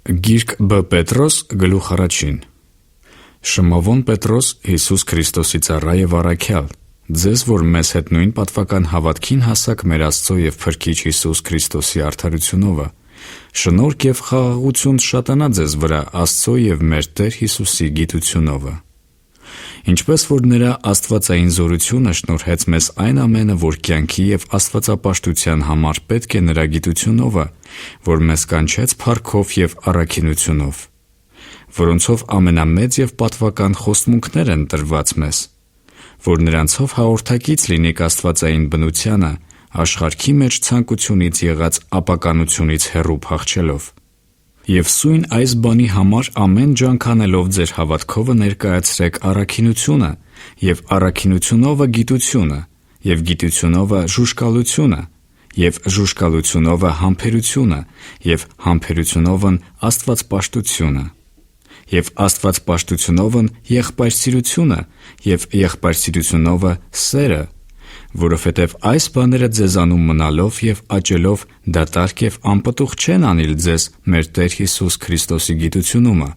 Գիրք Բ. Պետրոս գլուխ առաջին։ Շմավոն Պետրոս, Հիսուս Քրիստոսի ծառա եւ առաքյալ, ձեզ, որ մեզ հետ նույն պատվական հավատքին հասաք մեր Աստծո եւ Փրկիչ Հիսուս Քրիստոսի արդարությունովը, շնորհք եւ խաղաղություն շատանա ձեզ վրա Աստծո եւ մեր Տեր Հիսուսի գիտությունովը։ Ինչպես որ նրա աստվածային զորությունը շնորհեց մեզ այն ամենը, որ կյանքի եւ աստվածապաշտության համար պետք է նրա գիտությունովը, որ մեզ կանչեց փառքով եւ առաքինությունով, որոնցով ամենամեծ եւ պատվական խոստմունքներ են տրված մեզ, որ նրանցով հաղորդակից լինենք աստվածային բնությանը, աշխարհքի մեջ ցանկությունից եղած ապականությունից հեռու փախչելով։ Եվ սույն այս բանի համար ամեն ջանք անելով ձեր հավատքովը ներկայացրեք առաքինությունը, եւ առաքինությունովը գիտությունը, եւ գիտությունովը ժուժկալությունը, եւ ժուժկալությունովը համբերությունը, եւ համբերությունովն աստվածպաշտությունը, եւ աստվածպաշտությունովն եղբայրսիրությունը, եւ եղբայրսիրությունովը սերը, որովհետև այս բաները ձեզանում մնալով եւ աճելով դատարկ եւ անպտուղ չեն անիլ ձեզ մեր Տեր Հիսուս Քրիստոսի գիտությունումը,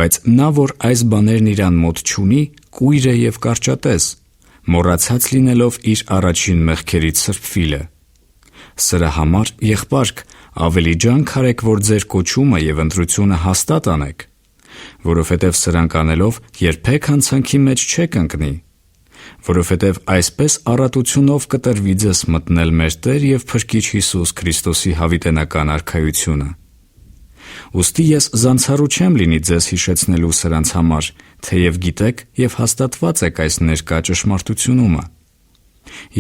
բայց նա, որ այս բաներն իրան մոտ չունի, կույր է եւ կարճատես, մոռացած լինելով իր առաջին մեղքերից սրբվիլը։ Սրա համար, եղբայրք, ավելի ջանք արեք, որ ձեր կոչումը եւ ընտրությունը հաստատ անեք, որովհետև սրանք անելով երբեք հանցանքի մեջ չեք ընկնի, որովհետև այսպես առատությունով կտրվի ձեզ մտնել մեր Տեր եւ Փրկիչ Հիսուս Քրիստոսի հավիտենական արքայությունը։ Ուստի ես զանցառու չեմ լինի ձեզ հիշեցնելու սրանց համար, թեև գիտեք եւ հաստատված եք այս ներկա ճշմարտությունումը։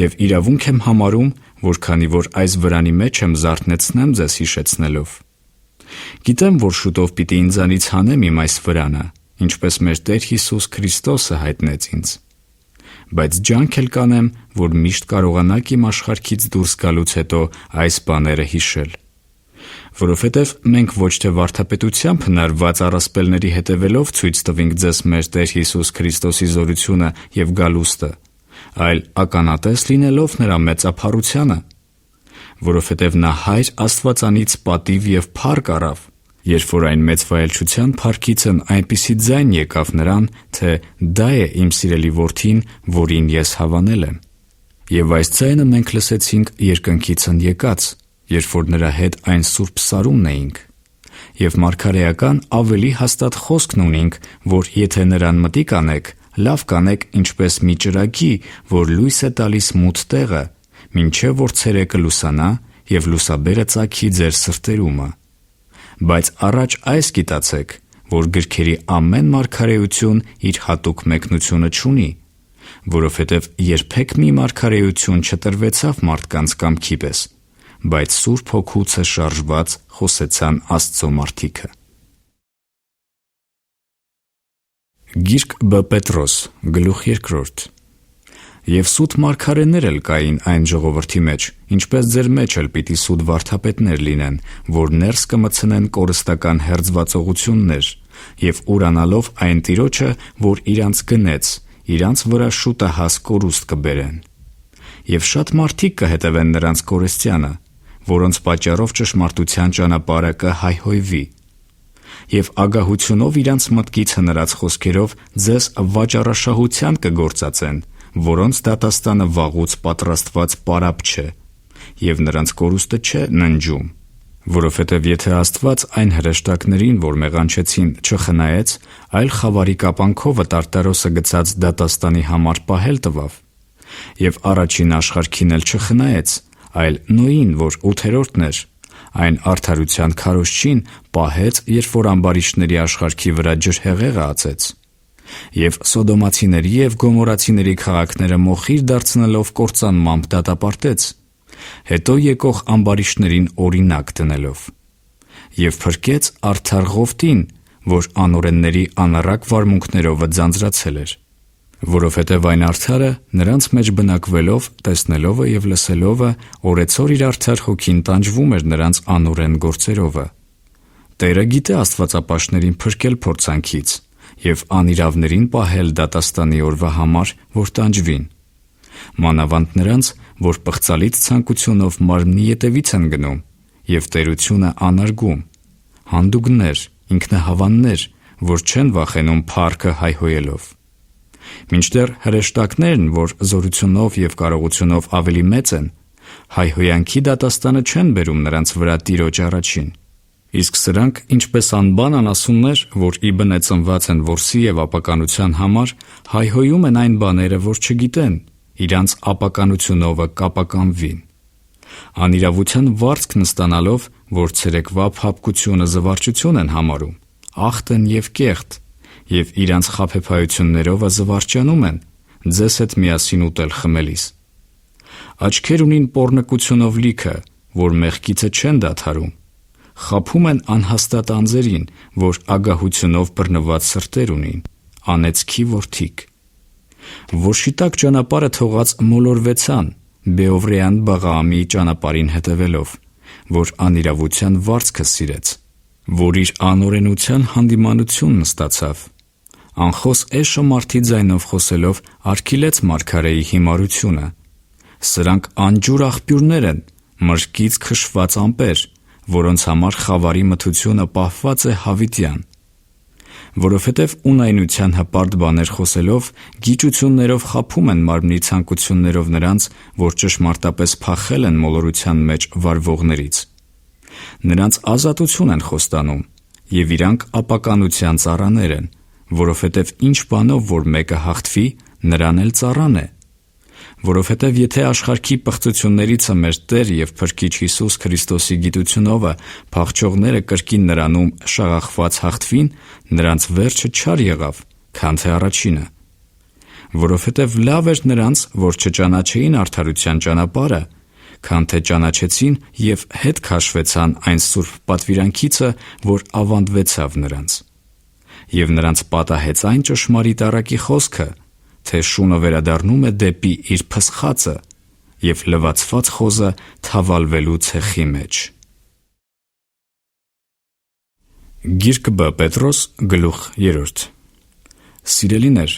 Եվ իրավունք եմ համարում, որ քանի որ այս վրանի մեջ եմ զարթնեցնեմ ձեզ հիշեցնելով։ Գիտեմ, որ շուտով պիտի ինձանից հանեմ իմ այս վրանը, ինչպես մեր Տեր Հիսուս Քրիստոսը հայտնեց ինձ։ Բայց ջանք էլ կանեմ, որ միշտ կարողանաք իմ աշխարհքից դուրս գալուց հետո այս բաները հիշել։ Որովհետև մենք ոչ թե վարդապետությամբ հնարված առասպելների հետևելով ցույց տվինք ձեզ մեր Տեր Հիսուս Քրիստոսի զորությունը եւ գալուստը, այլ ականատես լինելով նրա մեծափառությանը, որովհետև նա Հայր Աստվածանից պատիվ եւ փառք առավ, երբ որ այն մեծ վայելչության փառքիցն այնպիսի ձայն եկավ նրան, թե դա է իմ սիրելի որդին, որին ես հավանել եմ։ Եվ այս ձայնը մենք լսեցինք երկնքիցն եկած, երբ որ նրա հետ այն սուրբ սարումն էինք։ Եվ մարգարեական ավելի հաստատ խոսքն ունենք, որ եթե նրան մտիկ անեք, լավ կանեք ինչպես մի ճրագի, որ լույս է տալիս մութ տեղը, մինչև որ ցերեկը լուսանա եւ լուսաբերը ծագի ձեր սրտերումը։ Բայց առաջ այս գիտացեք, որ գրքերի ամեն մարգարեություն իր հատուկ մեկնությունը չունի, որովհետև երբեք մի մարգարեություն չտրվեցավ մարդկանց կամքի պես, բայց Սուրբ Հոգուց շարժված խոսեցան Աստծո մարդիկը։ Գիրք Բ. Պետրոս գլուխ 2 Եվ սուտ մարգարեներ էլ կային այն ժողովրդի մեջ, ինչպես ձեր մեջ էլ պիտի սուտ վարդապետներ լինեն, որ ներս կմցնեն կորստական հերձվածողություններ, եւ ուրանալով այն տիրոջը, որ իրանց գնեց, իրանց վրա շուտահաս կորուստ կբերեն։ Եվ շատ մարդիկ կհետևեն նրանց կորստյանը, որոնց պատճառով ճշմարտության ճանապարհը կհայհոյվի։ Եվ ագահությունով իրանց մտքից հնարած խոսքերով ձեզ վաճառաշահության կգործածեն, որոնց դատաստանը վաղուց պատրաստված պարապ չէ, եւ նրանց կորուստը չէ ննջում, որովհետև եթե Աստված այն հրեշտակներին, որ մեղանչեցին, չխնայեց, այլ խավարի կապանքովը տարտարոսը գցած դատաստանի համար պահել տվավ, եւ առաջին աշխարհքին էլ չխնայեց, այլ Նոյին, որ 8-րդն էր, այն արդարության քարոզչին պահեց, երբ որ ամբարիշտների աշխարհքի վրա ջրհեղեղը ածեց։ Եվ Սոդոմացիների եւ Գոմորացիների քաղաքները մոխիր դարձնելով կործանմամբ դատապարտեց, հետո եկող ամբարիշտներին օրինակ դնելով։ Եվ փրկեց արդար Ղովտին, որ անօրենների անառակ վարմունքներովը ձանձրացել էր, որովհետև այն արդարը նրանց մեջ բնակվելով, տեսնելովը եւ լսելովը օրեցօր իր արդար հոգին տանջվում էր նրանց անօրեն գործերովը։ Տերը գիտե աստվածապաշտներին փրկել փորձանքից եւ անիրավներին պահել դատաստանի օրվա համար, որ տանջվին։ Մանավանդ նրանց, որ պղծալից ցանկությունով մարմնի ետևից են գնում եւ տերությունը անարգում, հանդուգներ, ինքնահավաններ, որ չեն վախենում փառքը հայհոյելով։ Մինչդեռ հրեշտակներն, որ զորությունով և կարողությունով ավելի մեծ են, հայհոյանքի դատաստանը չեն բերում նրանց վրա Տիրոջ առաջին։ Իսկ սրանք, ինչպես անբան անասուններ, որ ի բնե ծնված են որսի և ապականության համար, հայհոյում են այն բաները, որ չգիտեն, իրանց ապականությունովը կապականվին։ Անիրավության վարձքն ստանալով, որ ցերեկվա փափկությունը զվարճություն են համարում, ախտ են և կեղտ, և իրանց խաբեբայություններովը զվարճանում են, ձեզ հետ միասին ուտել խմելիս։ Աչքեր ունին պոռնկությունով լիքը, որ մեղքիցը չեն դադարում, խաբում են անհաստատ անձերին, որ ագահությունով բռնված սրտեր ունին, անեծքի որդիք։ Ոշիտակ ճանապարհը թողած մոլորվեցան, Բեովրեան Բաղաամի ճանապարհին հետևելով, որ անիրավության վարձքը սիրեց, որ իր անօրենության հանդիմանությունն ստացավ։ Անխոս էշը մարդի ձայնով խոսելով արգիլեց մարգարեի հիմարությունը։ Սրանք անջուր աղբյուրներ են, մրգից քշված ամպեր, որոնց համար խավարի մթությունը պահված է հավիտյան։ Որովհետև ունայնության հպարտ բաներ խոսելով, գիճություններով խաբում են մարմնի ցանկություններով նրանց, որ ճշմարտապես փախել են մոլորության մեջ վարվողներից։ Նրանց ազատություն են խոստանում, և իրանք ապականության ծառաներ են, որովհետև ինչ բանով որ մեկը հաղթվի, նրան էլ ծառան է։ Որովհետև եթե աշխարհքի պղծություններիցը մեր Տեր և Փրկիչ Հիսուս Քրիստոսի գիտությունովը փախչողները կրկին նրանում շաղախված հաղթվին, նրանց վերջը չար եղավ, քան թե առաջինը։ Որովհետև լավ էր նրանց, որ չճանաչեին արդարության ճանապարհը, քան թե ճանաչեցին և հետ քաշվեցան այն սուրբ պատվիրանքիցը, որ ավանդվեցավ նրանց։ Եվ նրանց պատահեց այն ճշմարիտ առակի խոսքը, թե շունը վերադառնում է դեպի իր փսխածը, և լվացված խոզը թավալվելու ցեխի մեջ։ Գիրք Բ Պետրոս գլուխ 3 Սիրելիներ,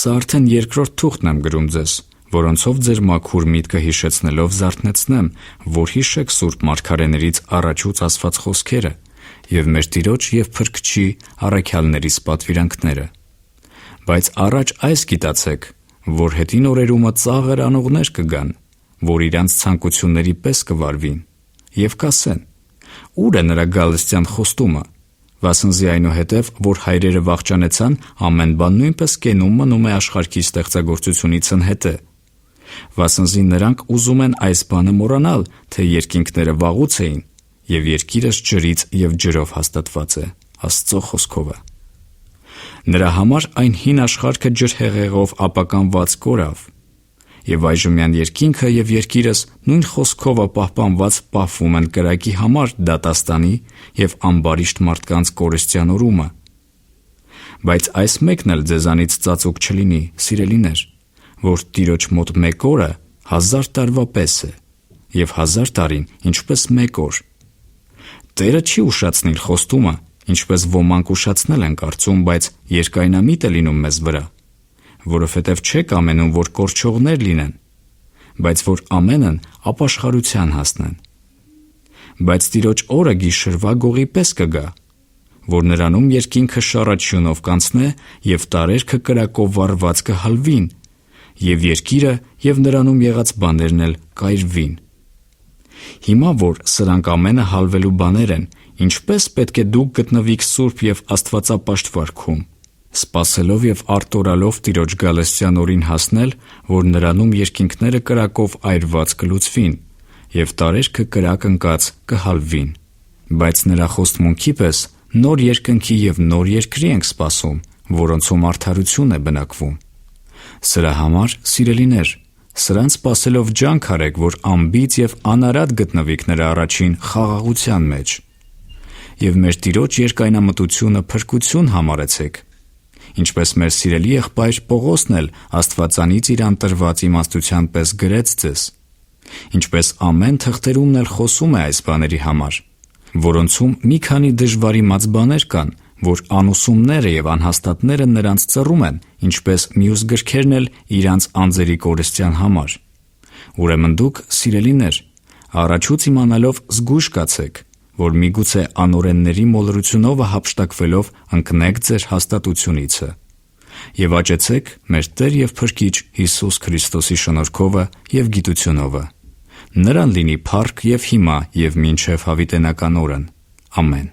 սա արդեն երկրորդ թուղթն եմ գրում ձեզ, որոնցով ձեր մաքուր միտքը հիշեցնելով զարթնեցնեմ, որ հիշեք սուրբ մարգարեներից առաջուց ասված խոսքերը և մեր Տիրոջ և Փրկչի առաքյալներիս պատվիրանքները։ Բայց առաջ այս գիտացեք, որ հետին օրերումը ծաղր անողներ կգան, որ իրանց ցանկությունների պես կվարվին, և կասեն. «Ո՞ւր է նրա գալստյան խոստումը», վասնզի այնուհետև, որ հայրերը վախճանեցան, ամեն բան նույնպես կենում մնում է աշխարհքի ստեղծագործությունից անհետե։ Վասնզի նրանք ուզում են այս բանը մոռանալ, թե երկինքները վաղուց էին, և երկիրս ջրից և ջրով հաստատված է, Աստծո խոսքովը։ Նրա համար այն հին աշխարհքը ջրհեղեղով ապականված կորավ, և այժմյան երկինքը և երկիրս նույն խոսքովը պահպանված պահվում են կրակի համար դատաստանի և ամբարիշտ մարդկանց կորստյան օրումը։ Բայց այս մեկն էլ ձեզանից ծածուկ չլինի, սիրելիներ, որ Տիրոջ մոտ մեկ օրը 1000 տարվա պես է, և 1000 տարին ինչպես մեկ օր։ Տերը չի ուշացնիլ խոստումը, ինչպես ոմանք ուշացնել են կարծում, բայց երկայնամիտ է լինում մեզ վրա, որովհետև չեք ամենում, որ կորչողներ լինեն, բայց որ ամենն ապաշխարության հասնեն։ Բայց Տիրոջ օրը գիշերվա գողի պես կգա, որ նրանում երկինքը շառաչյունով կանցնե և տարերքը կրակով վառված կհալվին, և երկիրը և նրանում եղած բաներն էլ կայրվին։ Հիմա, որ սրանք ամենը հալվելու բաներ են, ինչպե՞ս պետք է դուք գտնվիք սուրբ և աստվածապաշտ վարքում, սպասելով և արտորալով Տիրոջ գալստյան օրին հասնել, որ նրանում երկինքները կրակով այրված կլուծվին, և տարերքը կրակ ընկած կհալվին։ Բայց նրա խոստմունքի պես նոր երկնքի և նոր երկրի ենք սպասում, որոնցում արդարություն է բնակվում։ Սրա համար, սիրելիներ, սրան սպասելով ջանք արեք, որ անբիծ և անարատ գտնվիք նրա առաջին խաղաղության մեջ։ Եվ մեր Տիրոջ երկայնամտությունը փրկություն համարեցեք, ինչպես մեր սիրելի եղբայր Պողոսն էլ Աստվածանից իր անտրված իմաստության պես գրեց ձեզ, ինչպես ամեն թղթերումն էլ խոսում է այս բաների համար, որոնցում մի քանի դժվարիմաց բաներ կան, որ անուսումները և անհաստատները նրանց ծռում են, ինչպես մյուս գրքերն էլ իրանց անձերի կորստյան համար։ Ուրեմն դուք, սիրելիներ, առաջուց իմանալով զգույշ կացեք, որ միգուցե անօրենների մոլորությունով հափշտակվելով ընկնեք ձեր հաստատությունիցը։ Եվ աճեցեք մեր Տեր և Փրկիչ Հիսուս Քրիստոսի շնորհքովը և գիտությունովը։ Նրան լինի փառք և հիմա և մինչև հավիտենական օրն։ Ամեն։